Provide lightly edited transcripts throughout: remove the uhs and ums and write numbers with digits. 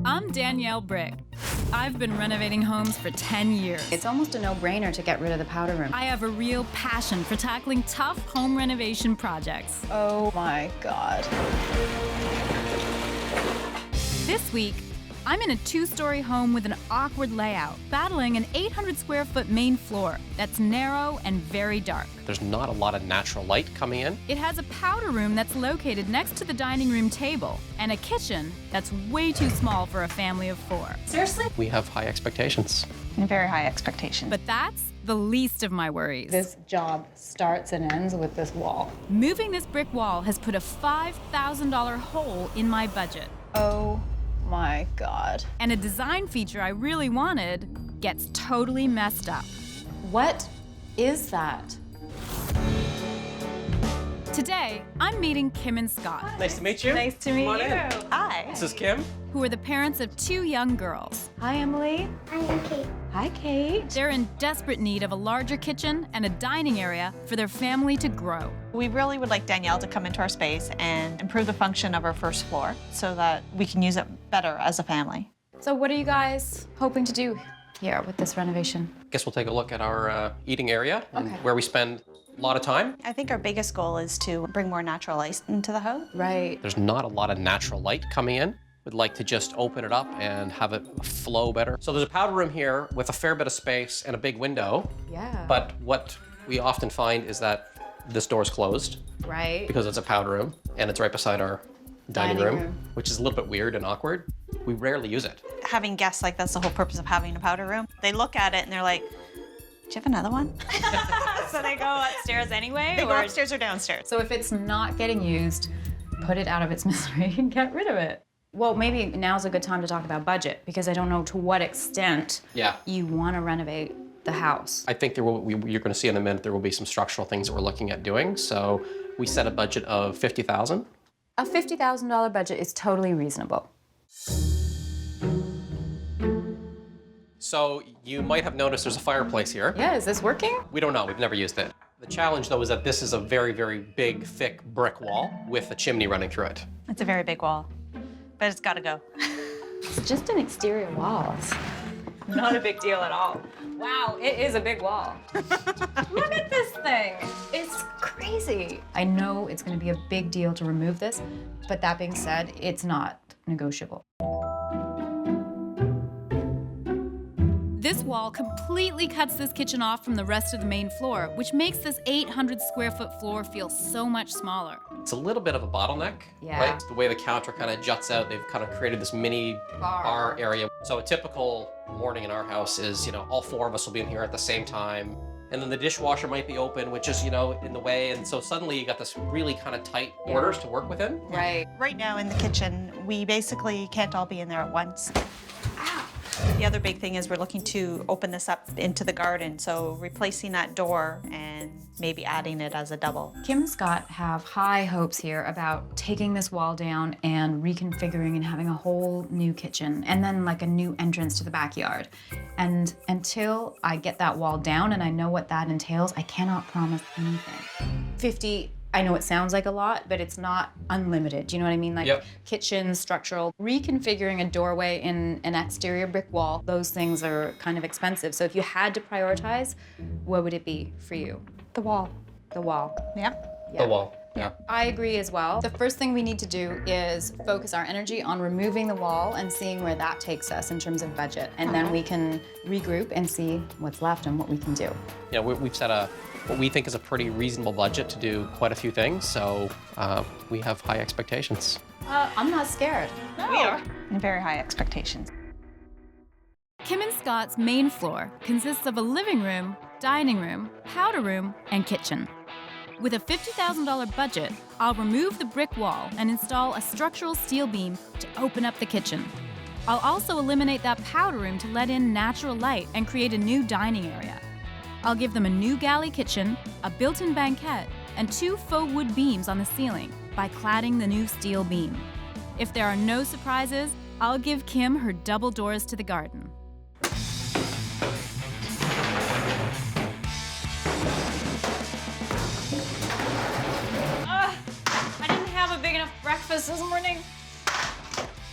I'm Danielle Bryk. I've been renovating homes for 10 years. It's almost a no-brainer to get rid of the powder room. I have a real passion for tackling tough home renovation projects. Oh my God. This week, I'm in a 2-story home with an awkward layout, battling an 800 square foot main floor that's narrow and very dark. There's not a lot of natural light coming in. It has a powder room that's located next to the dining room table and a kitchen that's way too small for a family of 4. Seriously? We have high expectations. Very high expectations. But that's the least of my worries. This job starts and ends with this wall. Moving this brick wall has put a $5,000 hole in my budget. Oh my God. And a design feature I really wanted gets totally messed up. What is that? Today, I'm meeting Kim and Scott, Nice to meet you. Nice to meet Come on you. in. Hi. This is Kim. who are the parents of 2 young girls. Hi, Emily. I'm Kate. Hi, Kate. They're in desperate need of a larger kitchen and a dining area for their family to grow. We really would like Danielle to come into our space and improve the function of our first floor so that we can use it better as a family. So what are you guys hoping to do here with this renovation? Guess we'll take a look at our eating area and Okay. where we spend a lot of time. I think our biggest goal is to bring more natural light into the home. Right. There's not a lot of natural light coming in. We'd like to just open it up and have it flow better. So there's a powder room here with a fair bit of space and a big window. Yeah. But what we often find is that this door's closed Right. because it's a powder room and it's right beside our dining Dining room, room. which is a little bit weird and awkward. We rarely use it. Having guests, like that's the whole purpose of having a powder room. They look at it and they're like, do you have another one? So they go upstairs anyway? They go upstairs or downstairs. So if it's not getting used, put it out of its misery and get rid of it. Well, maybe now's a good time to talk about budget because I don't know to what extent Yeah. you want to renovate the house. I think you're going to see in a minute there will be some structural things that we're looking at doing. So we set a budget of $50,000. A $50,000 budget is totally reasonable. So you might have noticed there's a fireplace here. Yeah, is this working? We don't know, we've never used it. The challenge though is that this is a very, very big, thick brick wall with a chimney running through it. It's a very big wall, but it's got to go. It's just an exterior wall. It's not a big deal at all. Wow, it is a big wall. Look at this thing. It's crazy. I know it's going to be a big deal to remove this, but that being said, it's not negotiable. This wall completely cuts this kitchen off from the rest of the main floor, which makes this 800 square foot floor feel so much smaller. It's a little bit of a bottleneck, Yeah. right? The way the counter kind of juts out, they've kind of created this mini bar area. So a typical morning in our house is, all 4 of us will be in here at the same time. And then the dishwasher might be open, which is, in the way. And so suddenly you got this really kind of tight quarters to work within. Right. Right now in the kitchen, we basically can't all be in there at once. The other big thing is we're looking to open this up into the garden, so replacing that door and maybe adding it as a double. Kim and Scott have high hopes here about taking this wall down and reconfiguring and having a whole new kitchen and then like a new entrance to the backyard. And until I get that wall down and I know what that entails, I cannot promise anything. 50, I know it sounds like a lot, but it's not unlimited. Do you know what I mean? Like Yep. kitchen, structural, reconfiguring a doorway in an exterior brick wall, those things are kind of expensive. So if you had to prioritize, what would it be for you? The wall. The wall. Yeah. The wall, yeah. I agree as well. The first thing we need to do is focus our energy on removing the wall and seeing where that takes us in terms of budget. And then we can regroup and see what's left and what we can do. We've set what we think is a pretty reasonable budget to do quite a few things. So we have high expectations. I'm not scared. No. We are. And very high expectations. Kim and Scott's main floor consists of a living room, dining room, powder room, and kitchen. With a $50,000 budget, I'll remove the brick wall and install a structural steel beam to open up the kitchen. I'll also eliminate that powder room to let in natural light and create a new dining area. I'll give them a new galley kitchen, a built-in banquette, and 2 faux wood beams on the ceiling by cladding the new steel beam. If there are no surprises, I'll give Kim her double doors to the garden. I didn't have a big enough breakfast this morning.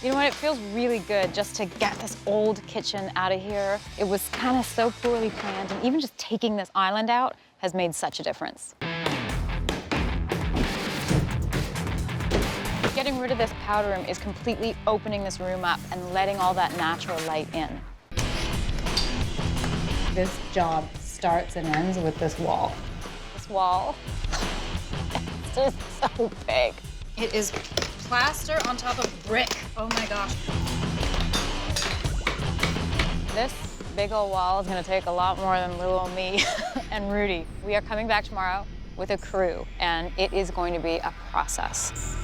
You know what, it feels really good just to get this old kitchen out of here. It was kind of so poorly planned, and even just taking this island out has made such a difference. Getting rid of this powder room is completely opening this room up and letting all that natural light in. This job starts and ends with this wall. This wall, it's just so big. It is plaster on top of brick. Oh my gosh. This big old wall is gonna take a lot more than little old me and Rudy. We are coming back tomorrow with a crew, and it is going to be a process.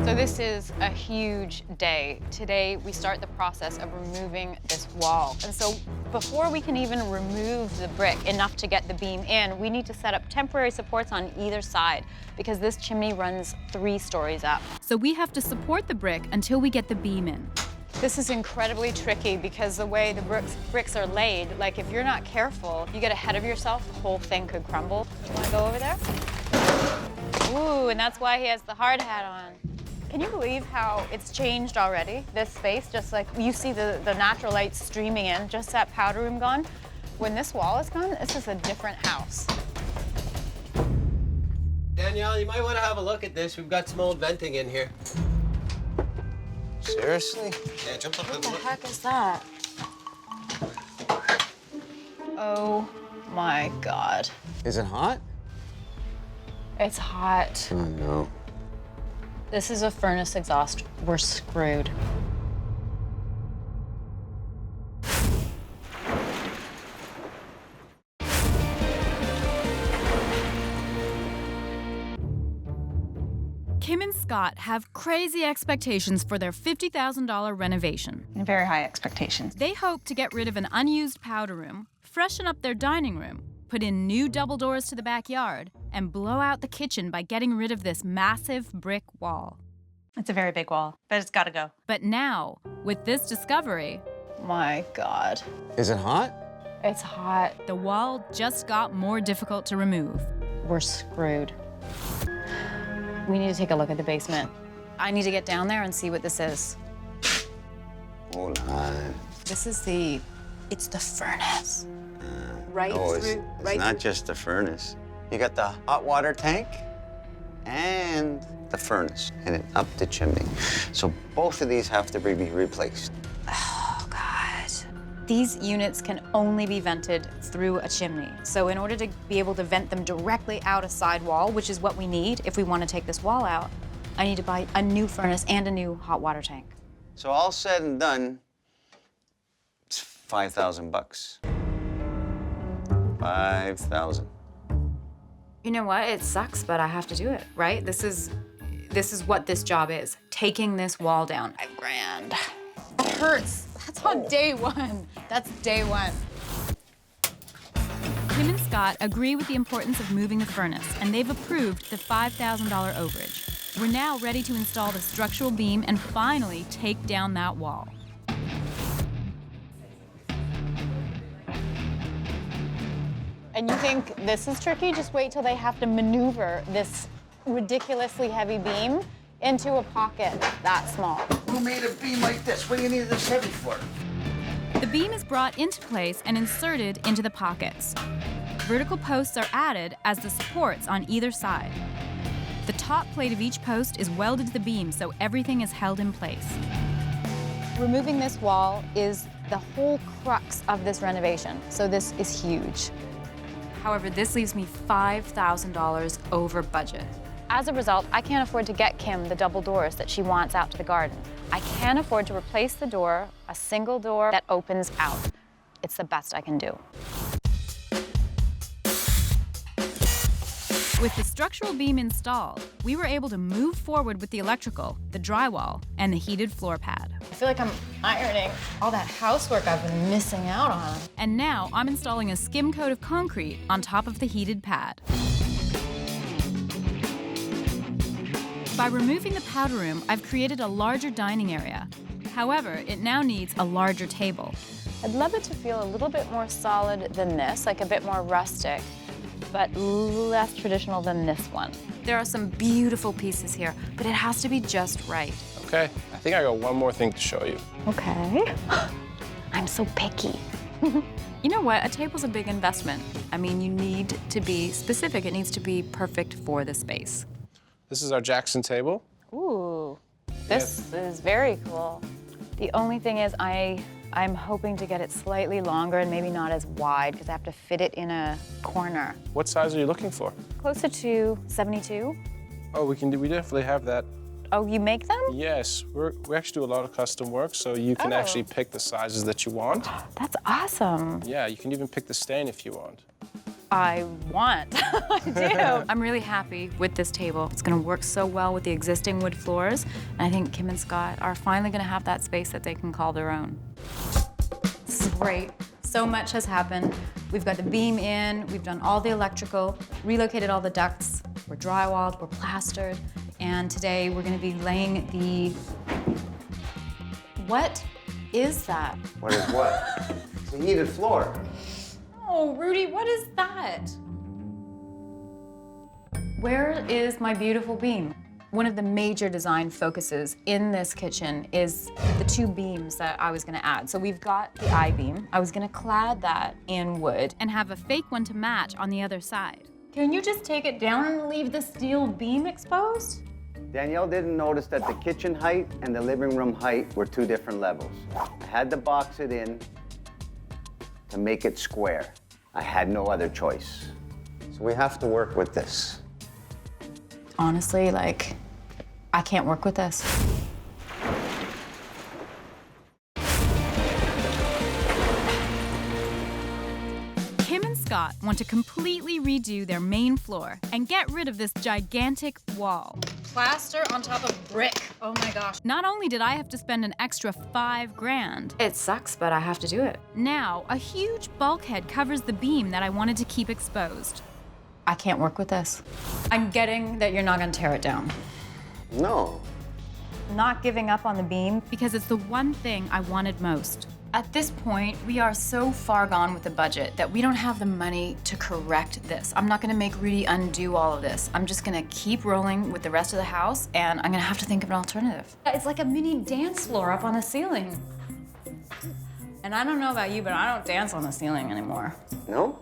So this is a huge day. Today, we start the process of removing this wall. And so before we can even remove the brick enough to get the beam in, we need to set up temporary supports on either side because this chimney runs 3 stories up. So we have to support the brick until we get the beam in. This is incredibly tricky because the way the bricks are laid, like if you're not careful, you get ahead of yourself, the whole thing could crumble. Do you want to go over there? Ooh, and that's why he has the hard hat on. Can you believe how it's changed already, this space? Just like you see the natural light streaming in, just that powder room gone. When this wall is gone, this is a different house. Danielle, you might want to have a look at this. We've got some old venting in here. Seriously? Yeah, jump up. What the heck is that? Oh my God. Is it hot? It's hot. Oh, no. This is a furnace exhaust. We're screwed. Kim and Scott have crazy expectations for their $50,000 renovation. And very high expectations. They hope to get rid of an unused powder room, freshen up their dining room, put in new double doors to the backyard, and blow out the kitchen by getting rid of this massive brick wall. It's a very big wall, but it's got to go. But now, with this discovery, My God. Is it hot? It's hot. the wall just got more difficult to remove. We're screwed. We need to take a look at the basement. I need to get down there and see what this is. Hold on. This is it's the furnace. Right No, through, it's not just the furnace. You got the hot water tank and the furnace, and up the chimney. So both of these have to be replaced. Oh, God. These units can only be vented through a chimney. So in order to be able to vent them directly out a side wall, which is what we need if we want to take this wall out, I need to buy a new furnace and a new hot water tank. So all said and done, it's $5,000 bucks. 5,000. You know what? It sucks, but I have to do it, right? This is what this job is. Taking this wall down. $5,000. It hurts. That's on day 1. That's day 1. Kim and Scott agree with the importance of moving the furnace, and they've approved the $5,000 overage. We're now ready to install the structural beam and finally take down that wall. And you think this is tricky? Just wait till they have to maneuver this ridiculously heavy beam into a pocket that small. Who made a beam like this? What do you need this heavy for? The beam is brought into place and inserted into the pockets. Vertical posts are added as the supports on either side. The top plate of each post is welded to the beam so everything is held in place. Removing this wall is the whole crux of this renovation, so this is huge. However, this leaves me $5,000 over budget. As a result, I can't afford to get Kim the double doors that she wants out to the garden. I can't afford to replace the door, a single door that opens out. It's the best I can do. With the structural beam installed, we were able to move forward with the electrical, the drywall, and the heated floor pad. I feel like I'm ironing all that housework I've been missing out on. And now I'm installing a skim coat of concrete on top of the heated pad. By removing the powder room, I've created a larger dining area. However, it now needs a larger table. I'd love it to feel a little bit more solid than this, like a bit more rustic. but less traditional than this one. There are some beautiful pieces here, but it has to be just right. Okay, I think I got one more thing to show you. Okay. I'm so picky. You know what? A table's a big investment. I mean, you need to be specific. It needs to be perfect for the space. This is our Jackson table. Ooh, this is very cool. The only thing is I'm hoping to get it slightly longer and maybe not as wide because I have to fit it in a corner. What size are you looking for? Closer to 72. Oh, we definitely have that. Oh, you make them? Yes, we actually do a lot of custom work, so you can actually pick the sizes that you want. That's awesome. Yeah, you can even pick the stain if you want. I want. I do. I'm really happy with this table. It's gonna work so well with the existing wood floors, and I think Kim and Scott are finally gonna have that space that they can call their own. This is great. So much has happened. We've got the beam in, we've done all the electrical, relocated all the ducts, we're drywalled, we're plastered, and today we're gonna be laying the... What is that? What is what? It's a heated floor. Oh, Rudy, what is that? Where is my beautiful beam? One of the major design focuses in this kitchen is the two beams that I was gonna add. So we've got the I-beam. I was gonna clad that in wood. And have a fake one to match on the other side. Can you just take it down and leave the steel beam exposed? Danielle didn't notice that the kitchen height and the living room height were two different levels. I had to box it in to make it square. I had no other choice. So we have to work with this. Honestly, like, I can't work with this. Kim and Scott want to completely redo their main floor and get rid of this gigantic wall. Plaster on top of brick. Oh my gosh. Not only did I have to spend an extra $5 grand, It sucks, but I have to do it. now a huge bulkhead covers the beam that I wanted to keep exposed. I can't work with this. I'm getting that you're not gonna tear it down. No. Not giving up on the beam. Because it's the one thing I wanted most. At this point, we are so far gone with the budget that we don't have the money to correct this. I'm not gonna make Rudy undo all of this. I'm just gonna keep rolling with the rest of the house, and I'm gonna have to think of an alternative. It's like a mini dance floor up on the ceiling. And I don't know about you, but I don't dance on the ceiling anymore. No?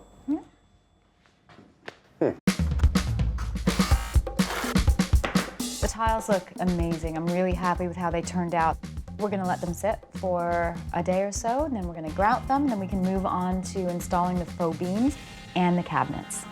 The tiles look amazing. I'm really happy with how they turned out. We're gonna let them sit for a day or so, and then we're gonna grout them, and then we can move on to installing the faux beams and the cabinets.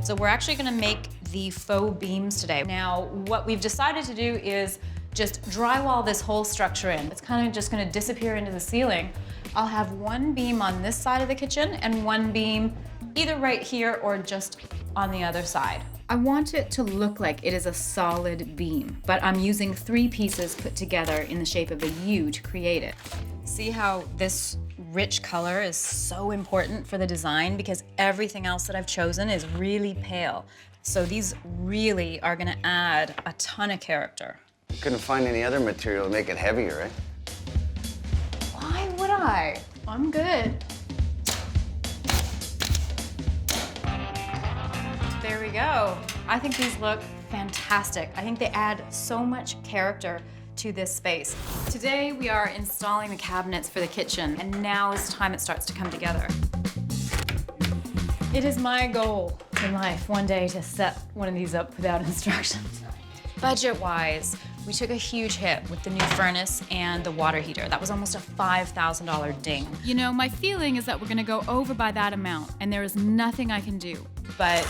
So we're actually gonna make the faux beams today. Now, what we've decided to do is just drywall this whole structure in. It's kind of just gonna disappear into the ceiling. I'll have one beam on this side of the kitchen and one beam either right here or just on the other side. I want it to look like it is a solid beam, but I'm using 3 pieces put together in the shape of a U to create it. See how this rich color is so important for the design because everything else that I've chosen is really pale. So these really are gonna add a ton of character. You couldn't find any other material to make it heavier, right? Why would I? I'm good. There we go. I think these look fantastic. I think they add so much character to this space. Today we are installing the cabinets for the kitchen, and now is the time it starts to come together. It is my goal in life one day to set one of these up without instructions. Budget-wise, we took a huge hit with the new furnace and the water heater. That was almost a $5,000 ding. You know, my feeling is that we're gonna go over by that amount, and there is nothing I can do. But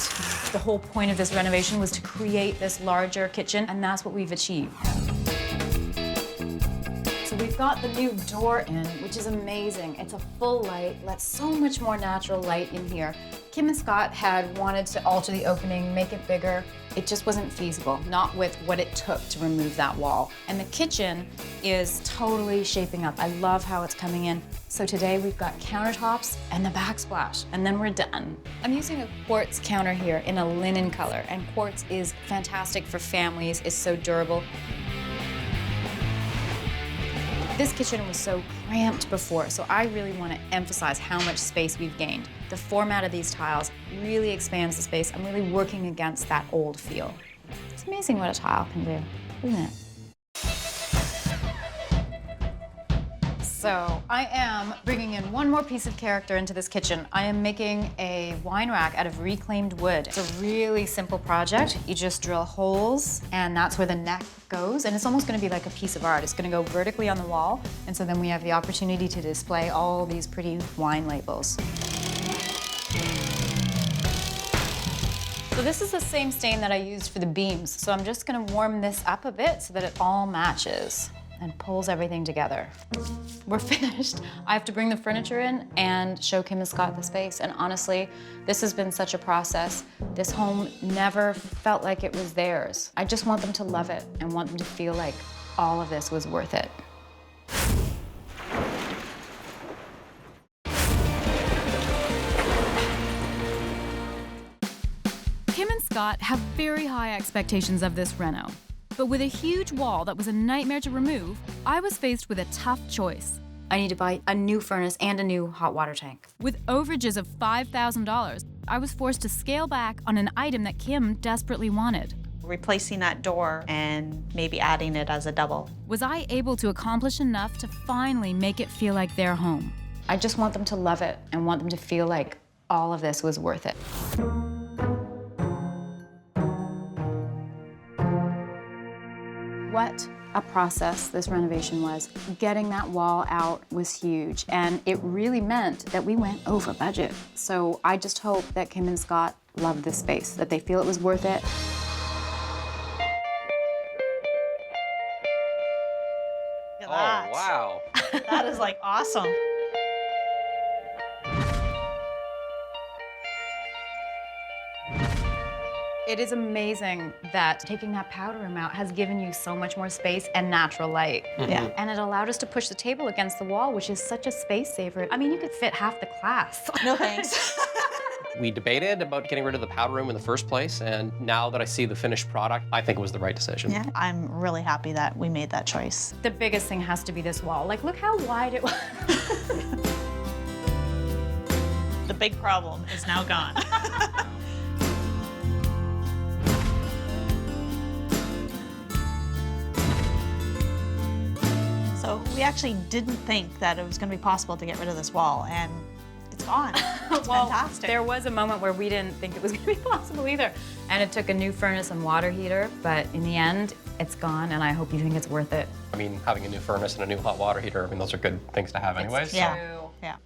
the whole point of this renovation was to create this larger kitchen, and that's what we've achieved. So we've got the new door in, which is amazing. It's a full light, lets so much more natural light in here. Kim and Scott had wanted to alter the opening, make it bigger. It just wasn't feasible, not with what it took to remove that wall. And the kitchen is totally shaping up. I love how it's coming in. So today we've got countertops and the backsplash, and then we're done. I'm using a quartz counter here in a linen color, and quartz is fantastic for families. It's so durable. This kitchen was so cramped before, so I really want to emphasize how much space we've gained. The format of these tiles really expands the space. I'm really working against that old feel. It's amazing what a tile can do, isn't it? So I am bringing in one more piece of character into this kitchen. I am making a wine rack out of reclaimed wood. It's a really simple project. You just drill holes, and that's where the neck goes, and it's almost gonna be like a piece of art. It's gonna go vertically on the wall, and so then we have the opportunity to display all these pretty wine labels. So this is the same stain that I used for the beams, so I'm just gonna warm this up a bit so that it all matches and pulls everything together. We're finished. I have to bring the furniture in and show Kim and Scott the space. And honestly, this has been such a process. This home never felt like it was theirs. I just want them to love it and want them to feel like all of this was worth it. Kim and Scott have very high expectations of this reno. But with a huge wall that was a nightmare to remove, I was faced with a tough choice. I need to buy a new furnace and a new hot water tank. With overages of $5,000, I was forced to scale back on an item that Kim desperately wanted. Replacing that door and maybe adding it as a double. Was I able to accomplish enough to finally make it feel like their home? I just want them to love it and want them to feel like all of this was worth it. What a process this renovation was. Getting that wall out was huge, and it really meant that we went over budget. So I just hope that Kim and Scott love this space, that they feel it was worth it. Look at Oh, that. wow. That is like awesome. It is amazing that taking that powder room out has given you so much more space and natural light. Yeah. And it allowed us to push the table against the wall, which is such a space saver. I mean, you could fit half the class. No thanks. We debated about getting rid of the powder room in the first place, and now that I see the finished product, I think it was the right decision. Yeah, I'm really happy that we made that choice. The biggest thing has to be this wall. Like, look how wide it was. The big problem is now gone. So we actually didn't think that it was going to be possible to get rid of this wall, and it's gone. It's Well, fantastic. there was a moment where we didn't think it was going to be possible either. And it took a new furnace and water heater, but in the end, it's gone, and I hope you think it's worth it. I mean, having a new furnace and a new hot water heater, I mean, those are good things to have anyways. Yeah. Yeah.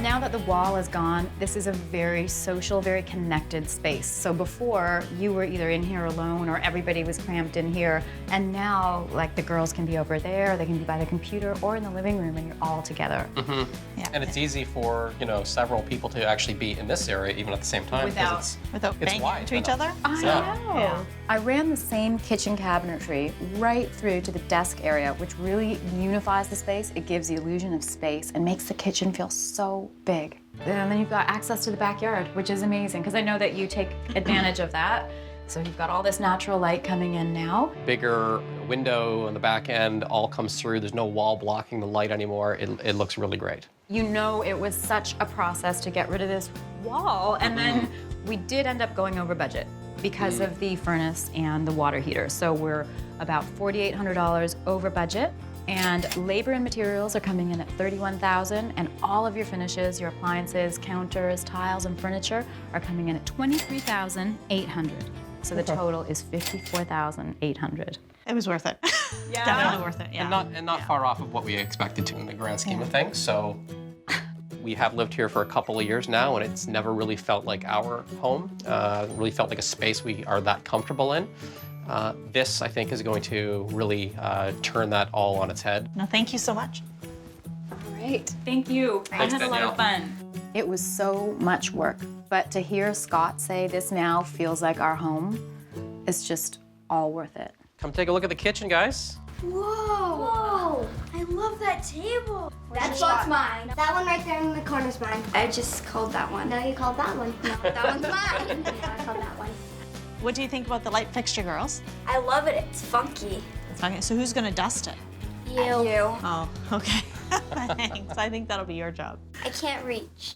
Now that the wall is gone, this is a very social, very connected space. So before, you were either in here alone or everybody was cramped in here. And now, like, the girls can be over there, they can be by the computer or in the living room, and you're all together. Mm-hmm. Yeah. And it's easy for, you know, several people to actually be in this area even at the same time. because Without it's banging wide into each enough. other. I Yeah. know. Yeah. I ran the same kitchen cabinetry right through to the desk area, which really unifies the space. It gives the illusion of space and makes the kitchen feel so big. And then you've got access to the backyard, which is amazing, because I know that you take advantage of that. So you've got all this natural light coming in now. Bigger window on the back end all comes through. There's no wall blocking the light anymore. It looks really great. You know, it was such a process to get rid of this wall, and then we did end up going over budget because of the furnace and the water heater. So we're about $4,800 over budget, and labor and materials are coming in at $31,000, and all of your finishes, your appliances, counters, tiles, and furniture are coming in at $23,800. So the total is $54,800. It was worth it. Yeah. Definitely worth it. Yeah. And not far off of what we expected to in the grand scheme of things. So we have lived here for a couple of years now, and it's never really felt like our home. Really felt like a space we are that comfortable in. This, I think, is going to really turn that all on its head. No, thank you so much. All right. Thank you. Thanks, I had a lot of Danielle. fun. It was so much work, but to hear Scott say this now feels like our home, it's just all worth it. Come take a look at the kitchen, guys. Whoa! I love that table. That spot's mine. That one right there in the corner's mine. I just called that one. No, you called that one. No, that one's mine. Yeah, I called that one. What do you think about the light fixture, girls? I love it. It's funky. Okay, so who's gonna dust it? You. Oh, okay. Thanks. I think that'll be your job. I can't reach.